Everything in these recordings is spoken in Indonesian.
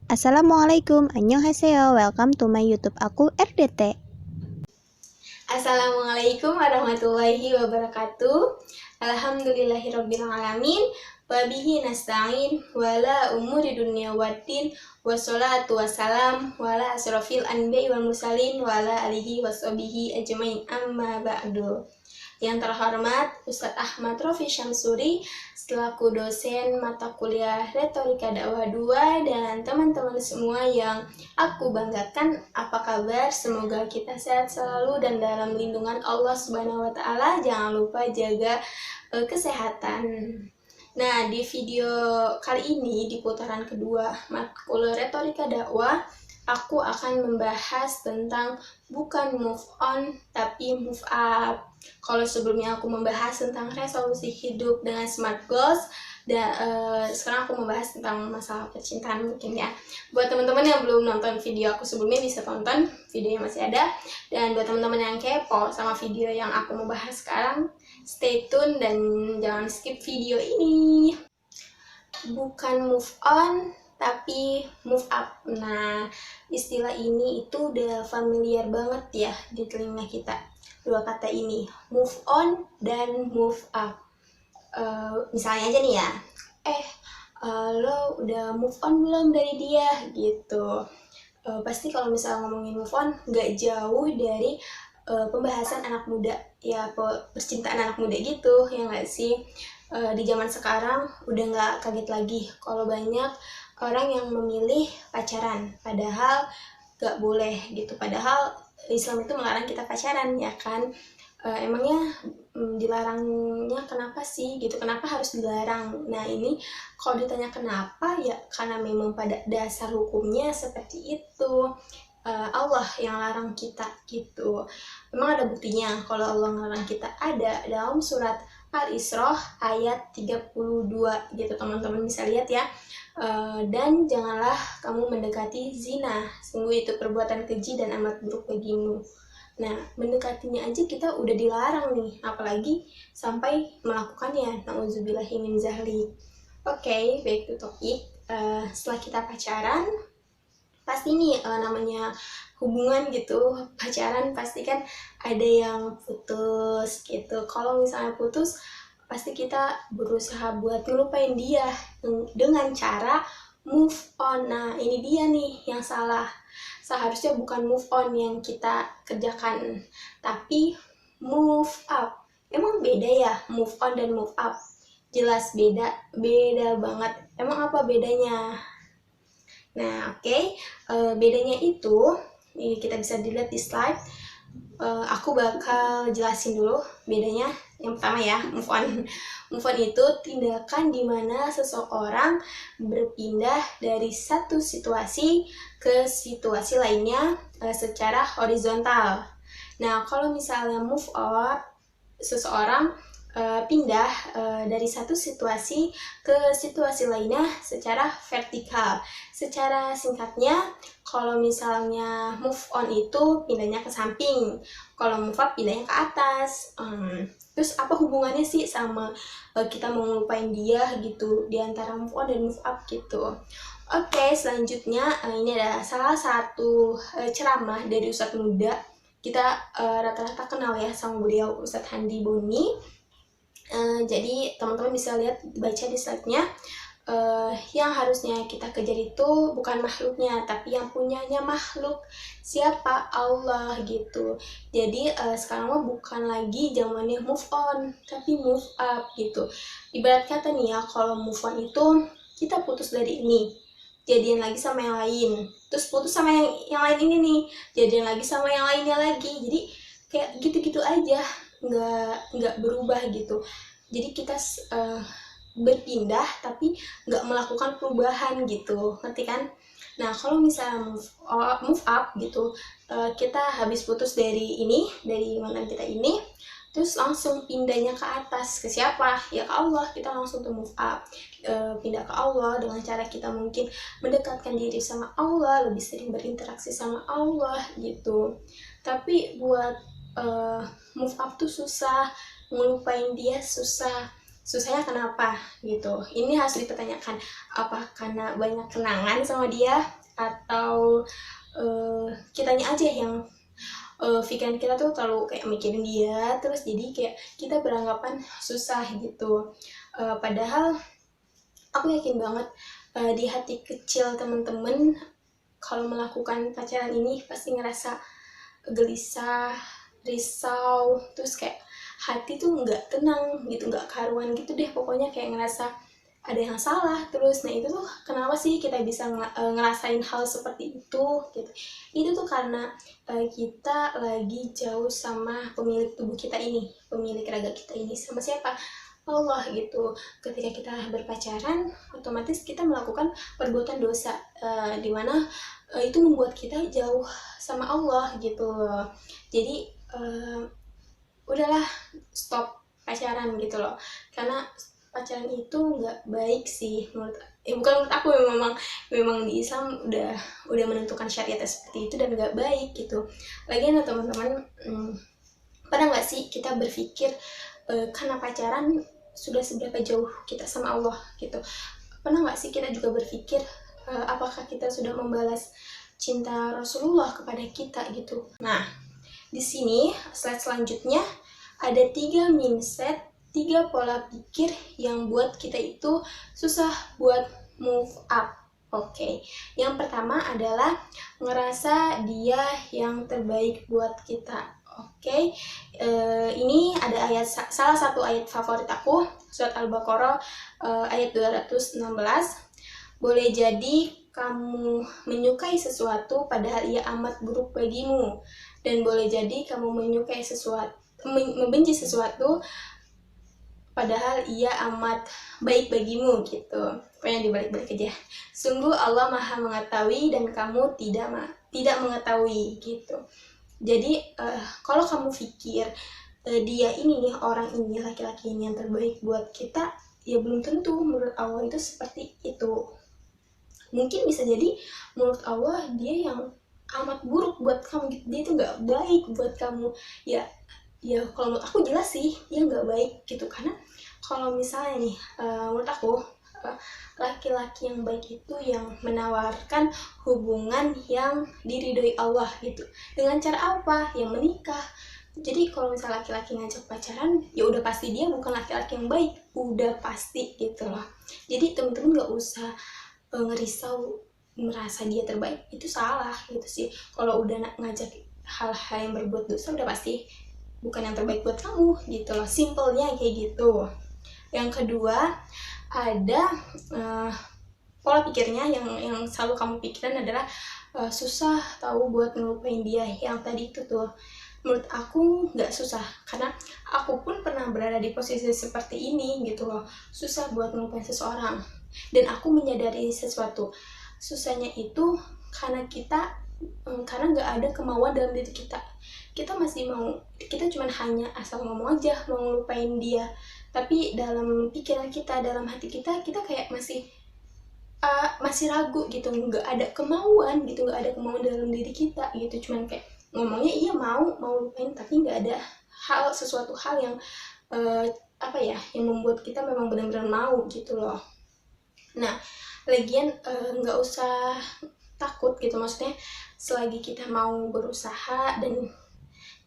Assalamualaikum, annyeonghaseyo, welcome to my YouTube aku RDT. Assalamualaikum warahmatullahi wabarakatuh. Alhamdulillahirrabbilalamin. Wabihi nasta'in wala umuri dunia waddin. Wassalatu wassalam wala asrafil anbiya'i wal mursalin wala alihi washabihi ajmain, amma ba'du. Yang terhormat Ustadz Ahmad Rofi Syamsuri selaku dosen mata kuliah Retorika Dakwah 2 dan teman-teman semua yang aku banggakan, apa kabar? Semoga kita sehat selalu dan dalam lindungan Allah Subhanahu wa taala. Jangan lupa jaga kesehatan. Nah, di video kali ini di putaran kedua matkul Retorika Dakwah, aku akan membahas tentang bukan move on tapi move up. Kalau sebelumnya aku membahas tentang resolusi hidup dengan smart goals, dan sekarang aku membahas tentang masalah percintaan mungkin ya. Buat teman-teman yang belum nonton video aku sebelumnya bisa tonton, videonya masih ada. Dan buat teman-teman yang kepo sama video yang aku mau bahas sekarang, stay tune dan jangan skip video ini. Bukan move on tapi move up. Nah, istilah ini itu udah familiar banget ya di telinga kita. Dua kata ini, move on dan move up. Misalnya aja nih ya, lo udah move on belum dari dia gitu. Pasti kalau misalnya ngomongin move on nggak jauh dari pembahasan anak muda ya, percintaan anak muda gitu ya nggak sih. Di zaman sekarang udah nggak kaget lagi kalau banyak orang yang memilih pacaran, padahal nggak boleh gitu. Padahal Islam itu melarang kita pacaran ya kan. Emangnya dilarangnya kenapa sih gitu, kenapa harus dilarang? Nah ini kalau ditanya kenapa ya karena memang pada dasar hukumnya seperti itu. Allah yang larang kita gitu. Memang ada buktinya kalau Allah ngelarang kita, ada dalam surat Al-Isra ayat 32 gitu, teman-teman bisa lihat ya. Dan janganlah kamu mendekati zina, sungguh itu perbuatan keji dan amat buruk bagimu. Nah, mendekatinya aja kita udah dilarang nih, apalagi sampai melakukannya. Nauzubillahi min zalik. Oke, back to topic. Setelah kita pacaran, pasti nih namanya hubungan gitu, pacaran pasti kan ada yang putus gitu. Kalau misalnya putus, pasti kita berusaha buat ngelupain dia dengan cara move on. Nah ini dia nih yang salah. Seharusnya bukan move on yang kita kerjakan, tapi move up. Emang beda ya move on dan move up? Jelas beda, beda banget. Emang apa bedanya? Nah oke, bedanya itu kita bisa dilihat di slide. Aku bakal jelasin dulu bedanya. Yang pertama ya, move on. Move on itu tindakan di mana seseorang berpindah dari satu situasi ke situasi lainnya secara horizontal. Nah, kalau misalnya move on, seseorang pindah dari satu situasi ke situasi lainnya secara vertikal. Secara singkatnya, kalau misalnya move on itu pindahnya ke samping, kalau move up pindahnya ke atas. Terus apa hubungannya sih sama kita mau ngelupain dia gitu, di antara move on dan move up gitu? Oke, selanjutnya ini ada salah satu ceramah dari Ustadz muda. Kita rata-rata kenal ya sama beliau, Ustadz Handi Boni. Jadi teman-teman bisa lihat, baca di slide-nya. Yang harusnya kita kejar itu bukan makhluknya, tapi yang punyanya makhluk. Siapa? Allah gitu. Jadi sekarang mah bukan lagi zamannya move on, tapi move up gitu. Ibarat kata nih ya, kalau move on itu kita putus dari ini, jadian lagi sama yang lain, terus putus sama yang lain ini nih, jadian lagi sama yang lainnya lagi. Jadi kayak gitu-gitu aja, nggak berubah gitu. Jadi kita berpindah tapi nggak melakukan perubahan gitu, ngerti kan? Nah kalau misalnya move up gitu, kita habis putus dari mantan kita ini, terus langsung pindahnya ke atas. Ke siapa? Ya ke Allah. Kita langsung tuh move up, pindah ke Allah dengan cara kita mungkin mendekatkan diri sama Allah, lebih sering berinteraksi sama Allah gitu. Tapi buat move up tuh susah, ngelupain dia susah. susahnya kenapa gitu. Ini harus dipertanyakan, apa karena banyak kenangan sama dia, atau kitanya aja yang pikiran kita tuh terlalu kayak mikirin dia terus, jadi kayak kita beranggapan susah gitu. Padahal aku yakin banget di hati kecil temen-temen kalau melakukan pacaran ini pasti ngerasa gelisah, risau, terus kayak hati tuh nggak tenang gitu, nggak karuan gitu deh, pokoknya kayak ngerasa ada yang salah terus. Nah itu tuh kenapa sih kita bisa ngerasain hal seperti itu gitu. Itu tuh karena kita lagi jauh sama pemilik tubuh kita ini, pemilik raga kita ini. Sama siapa? Allah gitu. Ketika kita berpacaran, otomatis kita melakukan perbuatan dosa, dimana itu membuat kita jauh sama Allah gitu. Jadi udahlah, stop pacaran gitu loh, karena pacaran itu nggak baik sih menurut, bukan menurut aku, memang di Islam udah menentukan syariat seperti itu dan nggak baik gitu. Lagian teman-teman, pernah nggak sih kita berpikir karena pacaran sudah seberapa jauh kita sama Allah gitu? Pernah nggak sih kita juga berpikir apakah kita sudah membalas cinta Rasulullah kepada kita gitu? Nah, di sini slide selanjutnya ada 3 mindset, 3 pola pikir yang buat kita itu susah buat move up. Oke, yang pertama adalah ngerasa dia yang terbaik buat kita. Oke, ini ada salah satu ayat favorit aku, surat Al-Baqarah ayat 216. Boleh jadi kamu menyukai sesuatu padahal ia amat buruk bagimu, dan boleh jadi kamu menyukai sesuatu, membenci sesuatu padahal ia amat baik bagimu gitu. Pokoknya dibalik-balik aja. Sungguh Allah Maha mengetahui dan kamu tidak mengetahui gitu. Jadi kalau kamu pikir dia ini nih, orang ini, laki-laki ini yang terbaik buat kita, ya belum tentu menurut Allah itu seperti itu. Mungkin bisa jadi menurut Allah dia yang amat buruk buat kamu gitu, dia itu nggak baik buat kamu. Ya kalau menurut aku jelas sih dia nggak baik gitu, karena kalau misalnya nih menurut aku laki-laki yang baik itu yang menawarkan hubungan yang diridhoi Allah gitu. Dengan cara apa? Yang menikah. Jadi kalau misalnya laki-laki ngajak pacaran, ya udah pasti dia bukan laki-laki yang baik, udah pasti gitu loh. Jadi temen-temen nggak usah ngerisau merasa dia terbaik, itu salah gitu sih. Kalau udah ngajak hal-hal yang berbuat dosa, udah pasti bukan yang terbaik buat kamu gitu loh, simpelnya kayak gitu. Yang kedua, ada pola pikirnya yang selalu kamu pikiran adalah susah tahu buat ngelupain dia. Yang tadi itu tuh menurut aku nggak susah, karena aku pun pernah berada di posisi seperti ini gitu loh, susah buat ngelupain seseorang. Dan aku menyadari sesuatu, susahnya itu karena nggak ada kemauan dalam diri kita. Kita masih mau, kita cuman hanya asal ngomong aja mau ngelupain dia, tapi dalam pikiran kita, dalam hati kita kayak masih ragu gitu, nggak ada kemauan gitu, nggak ada kemauan dalam diri kita gitu. Cuman kayak ngomongnya iya mau lupain, tapi nggak ada sesuatu hal yang yang membuat kita memang benar-benar mau gitu loh. Nah, lagian nggak usah takut gitu, maksudnya selagi kita mau berusaha dan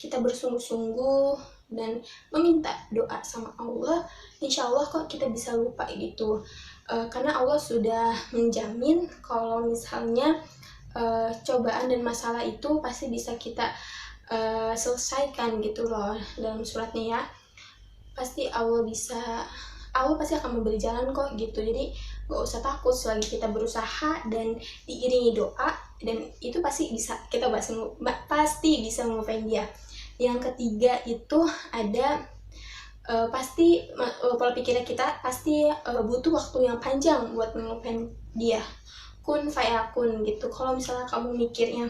kita bersungguh-sungguh dan meminta doa sama Allah, insya Allah kok kita bisa lupa gitu. Karena Allah sudah menjamin kalau misalnya cobaan dan masalah itu pasti bisa kita selesaikan gitu loh. Dalam suratnya ya, pasti Allah pasti akan memberi jalan kok gitu. Jadi gak usah takut selagi kita berusaha dan diiringi doa, dan itu pasti bisa kita pasti bisa ngelupain dia. Yang ketiga itu ada pasti pola pikirnya kita pasti butuh waktu yang panjang buat ngelupain dia. Kun fayakun gitu. Kalau misalnya kamu mikirnya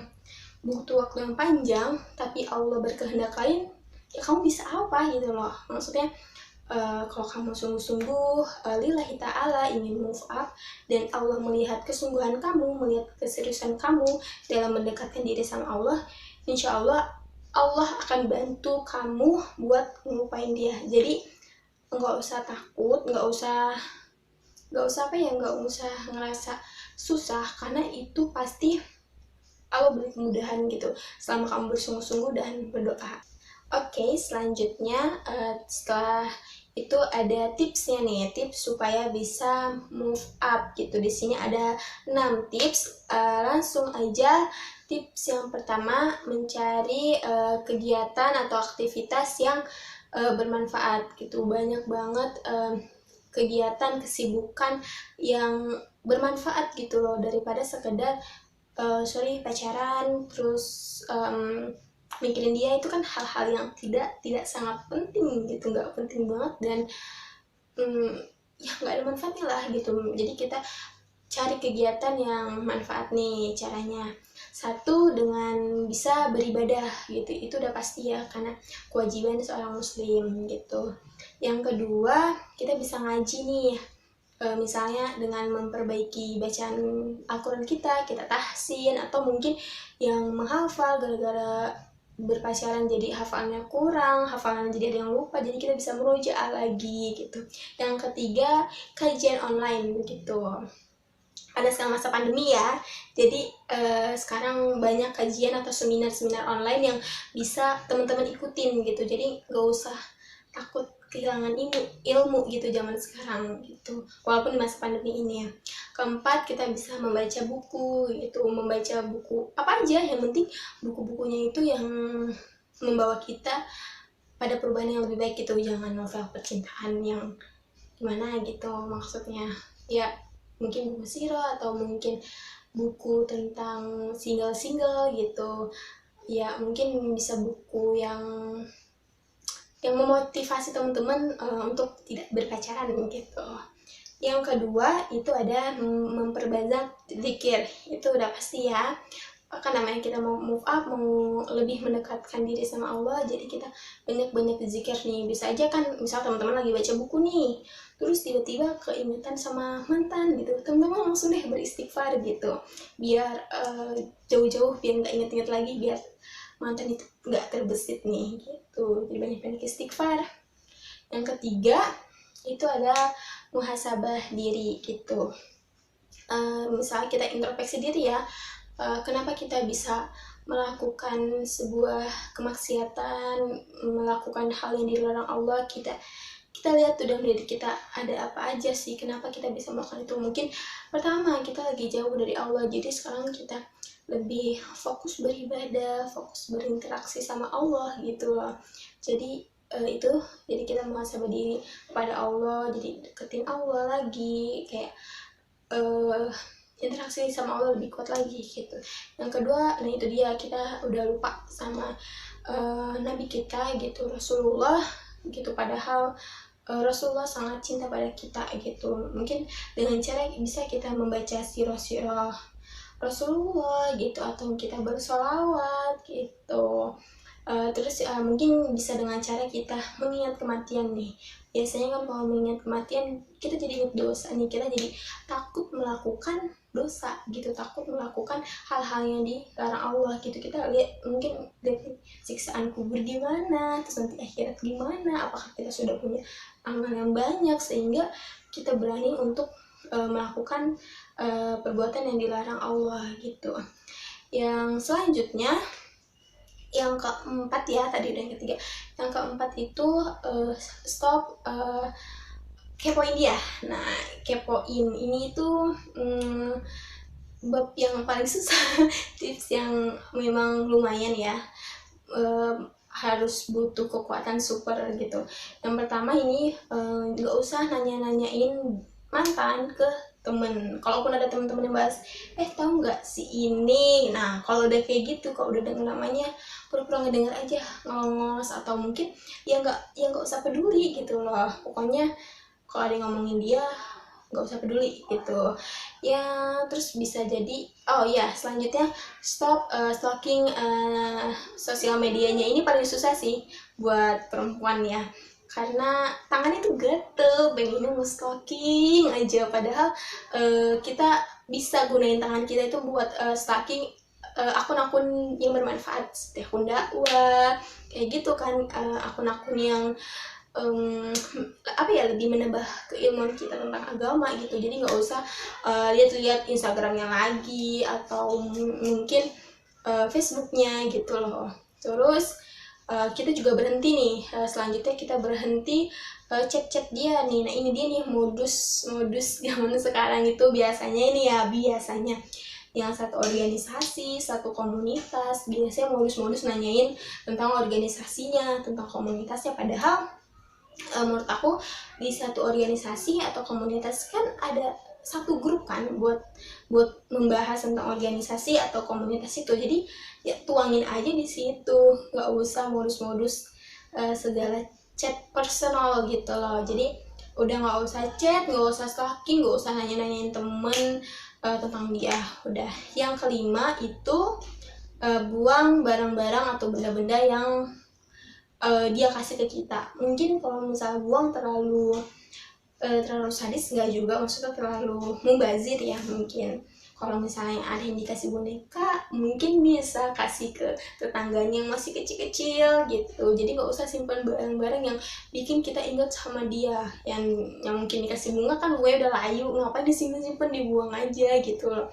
butuh waktu yang panjang tapi Allah berkehendak lain, ya kamu bisa apa gitu loh. Maksudnya kalau kamu sungguh-sungguh lillahi ta'ala ingin move up, dan Allah melihat kesungguhan kamu, melihat keseriusan kamu dalam mendekatkan diri sama Allah, insya Allah Allah akan bantu kamu buat ngelupain dia. Jadi nggak usah takut, nggak usah ngerasa susah, karena itu pasti Allah beri kemudahan gitu selama kamu bersungguh-sungguh dan berdoa. Oke, selanjutnya setelah itu ada tipsnya nih, tips supaya bisa move up gitu. Di sini ada 6 tips. Langsung aja. Tips yang pertama, mencari kegiatan atau aktivitas yang bermanfaat gitu. Banyak banget kegiatan, kesibukan yang bermanfaat gitu loh, daripada sekedar pacaran terus mikirin dia. Itu kan hal-hal yang tidak sangat penting gitu, nggak penting banget, dan ya nggak ada manfaatnya lah gitu. Jadi kita cari kegiatan yang manfaat nih. Caranya satu, dengan bisa beribadah gitu, itu udah pasti ya, karena kewajiban seorang muslim gitu. Yang kedua, kita bisa ngaji nih. Misalnya dengan memperbaiki bacaan Al-Quran kita tahsin, atau mungkin yang menghafal gara-gara berpacaran jadi hafalannya kurang, hafalan jadi ada yang lupa, jadi kita bisa merojaah lagi gitu. Yang ketiga, kajian online gitu. Ada sekarang masa pandemi ya, jadi sekarang banyak kajian atau seminar-seminar online yang bisa teman-teman ikutin gitu, jadi nggak usah takut kehilangan ilmu gitu zaman sekarang gitu, walaupun di masa pandemi ini ya. Keempat, kita bisa membaca buku gitu, membaca buku apa aja, yang penting buku-bukunya itu yang membawa kita pada perubahan yang lebih baik gitu. Jangan novel percintaan yang gimana gitu maksudnya ya, mungkin buku sirah atau mungkin buku tentang single-single gitu ya. Mungkin bisa buku yang memotivasi teman-teman untuk tidak berpacaran gitu. Yang kedua itu ada memperbanyak zikir. Itu udah pasti ya, kan namanya kita mau move up, mau lebih mendekatkan diri sama Allah, jadi kita banyak-banyak zikir nih. Bisa aja kan, misal teman-teman lagi baca buku nih, terus tiba-tiba keingetan sama mantan gitu, teman-teman langsung deh beristighfar gitu, biar jauh-jauh, biar nggak inget-inget lagi, biar mantan itu nggak terbesit nih gitu. Jadi banyak-banyak istighfar. Yang ketiga itu ada muhasabah diri gitu. Misalnya kita introspeksi diri ya, kenapa kita bisa melakukan sebuah kemaksiatan, melakukan hal yang dilarang Allah. Kita lihat tuh dalam diri kita ada apa aja sih, kenapa kita bisa melakukan itu. Mungkin pertama kita lagi jauh dari Allah, jadi sekarang kita lebih fokus beribadah, fokus berinteraksi sama Allah gitu loh. Jadi jadi kita muhasabah diri kepada Allah, jadi deketin Allah lagi, kayak interaksi sama Allah lebih kuat lagi gitu. Yang kedua, nah itu dia, kita udah lupa sama Nabi kita gitu, Rasulullah gitu, padahal Rasulullah sangat cinta pada kita gitu. Mungkin dengan cara bisa kita membaca sirah-sirah Rasulullah gitu, atau kita bersolawat gitu. Terus mungkin bisa dengan cara kita mengingat kematian nih. Biasanya kan kalau mengingat kematian kita jadi ingat dosa nih, kita jadi takut melakukan dosa gitu, takut melakukan hal-hal yang dilarang Allah gitu. Kita mungkin lihat siksaan kubur gimana, terus nanti akhirat gimana, apakah kita sudah punya amal yang banyak sehingga kita berani untuk melakukan perbuatan yang dilarang Allah gitu. Yang selanjutnya, yang keempat ya, tadi udah yang ketiga. Yang keempat itu stop kepoin dia. Nah, kepoin ini tuh bab yang paling susah. Tips yang memang lumayan ya, harus butuh kekuatan super gitu. Yang pertama ini nggak usah nanya-nanyain mantan ke temen. Kalaupun ada temen-temen yang bahas, tahu nggak si ini, nah kalau udah kayak gitu, kalau udah denger namanya, pura-pura ngedenger aja, ngongos, atau mungkin ya nggak usah peduli gitu loh. Pokoknya kalau ada yang ngomongin dia, nggak usah peduli gitu ya. Terus bisa jadi, oh ya, selanjutnya stop stalking sosial medianya. Ini paling susah sih buat perempuan ya, karena tangannya tuh gatel, pengennya nge-stalking aja, padahal kita bisa gunain tangan kita itu buat stalking akun-akun yang bermanfaat, seperti akun dakwah kayak gitu kan, akun-akun yang lebih menambah keilmuan kita tentang agama gitu. Jadi nggak usah lihat-lihat Instagramnya lagi atau mungkin Facebooknya gitu loh. Terus kita juga berhenti nih, selanjutnya kita berhenti chat-chat dia nih. Nah ini dia nih modus zaman sekarang itu biasanya yang satu organisasi, satu komunitas, biasanya modus-modus nanyain tentang organisasinya, tentang komunitasnya, padahal menurut aku di satu organisasi atau komunitas kan ada satu grup kan buat membahas tentang organisasi atau komunitas itu. Jadi ya tuangin aja di situ, nggak usah modus-modus segala chat personal gitu loh. Jadi udah nggak usah chat, nggak usah stalking, nggak usah nanya-nanyain temen tentang dia. Udah. Yang kelima itu buang barang-barang atau benda-benda yang dia kasih ke kita. Mungkin kalau misalnya buang terlalu sadis nggak juga, maksudnya terlalu mubazir ya. Mungkin kalau misalnya ada yang dikasih boneka, mungkin bisa kasih ke tetangganya yang masih kecil-kecil gitu. Jadi nggak usah simpan barang-barang yang bikin kita ingat sama dia. Yang mungkin dikasih bunga kan gue udah layu, ngapain disimpan, dibuang aja gitu loh.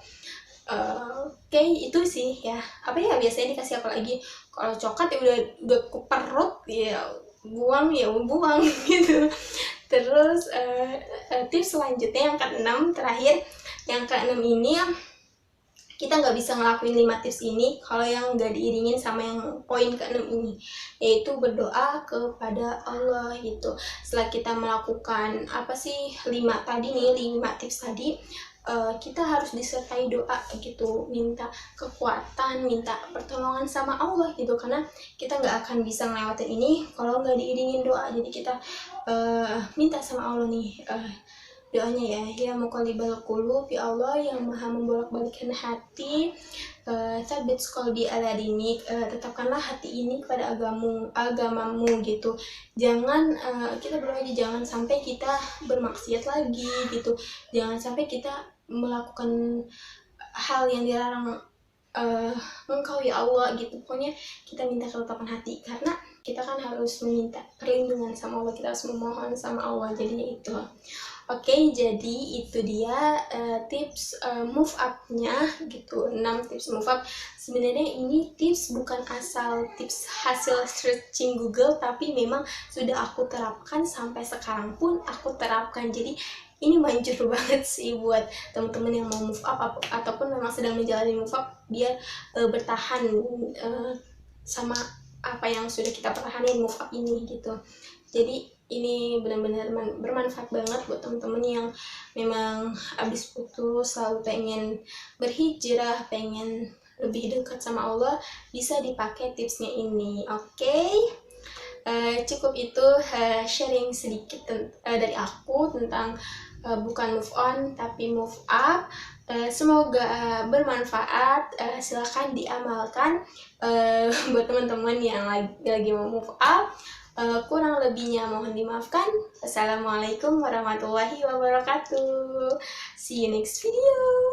Oke, itu sih ya. Apa ya biasanya dikasih apa lagi? Kalau coklat ya udah ke perut ya buang gitu. Terus tips selanjutnya yang keenam terakhir, yang keenam ini kita nggak bisa ngelakuin 5 tips ini kalau yang nggak diiringin sama yang poin keenam ini, yaitu berdoa kepada Allah gitu. Setelah kita melakukan 5 tips tadi, kita harus disertai doa gitu, minta kekuatan, minta pertolongan sama Allah gitu, karena kita nggak akan bisa ngelewatin ini kalau nggak diiringin doa. Jadi kita minta sama Allah nih, doanya ya muqallibal qulub, ya Allah yang maha membolak-balikkan hati, tsabit qalbi ala dinik, tetapkanlah hati ini kepada agamamu gitu. Jangan kita berdoa aja, jangan sampai kita bermaksiat lagi gitu, jangan sampai kita melakukan hal yang dilarang engkau ya Allah gitu. Pokoknya kita minta ketetapan hati, karena kita kan harus meminta perlindungan sama Allah, kita harus memohon sama Allah. Jadi itu. Oke, jadi itu dia tips move up-nya gitu. 6 tips move up. Sebenarnya ini tips bukan asal tips hasil searching Google, tapi memang sudah aku terapkan, sampai sekarang pun aku terapkan. Jadi ini manjur banget sih buat teman-teman yang mau move up ataupun memang sedang menjalani move up, biar bertahan sama apa yang sudah kita pertahanin move up ini gitu. Jadi ini benar-benar bermanfaat banget buat teman-teman yang memang habis putus, selalu pengen berhijrah, pengen lebih dekat sama Allah, bisa dipakai tipsnya ini. Oke. Cukup itu sharing sedikit dari aku tentang bukan move on tapi move up. Semoga bermanfaat, silahkan diamalkan buat teman-teman yang lagi mau move up. Kurang lebihnya mohon dimaafkan. Assalamualaikum warahmatullahi wabarakatuh. See you next video.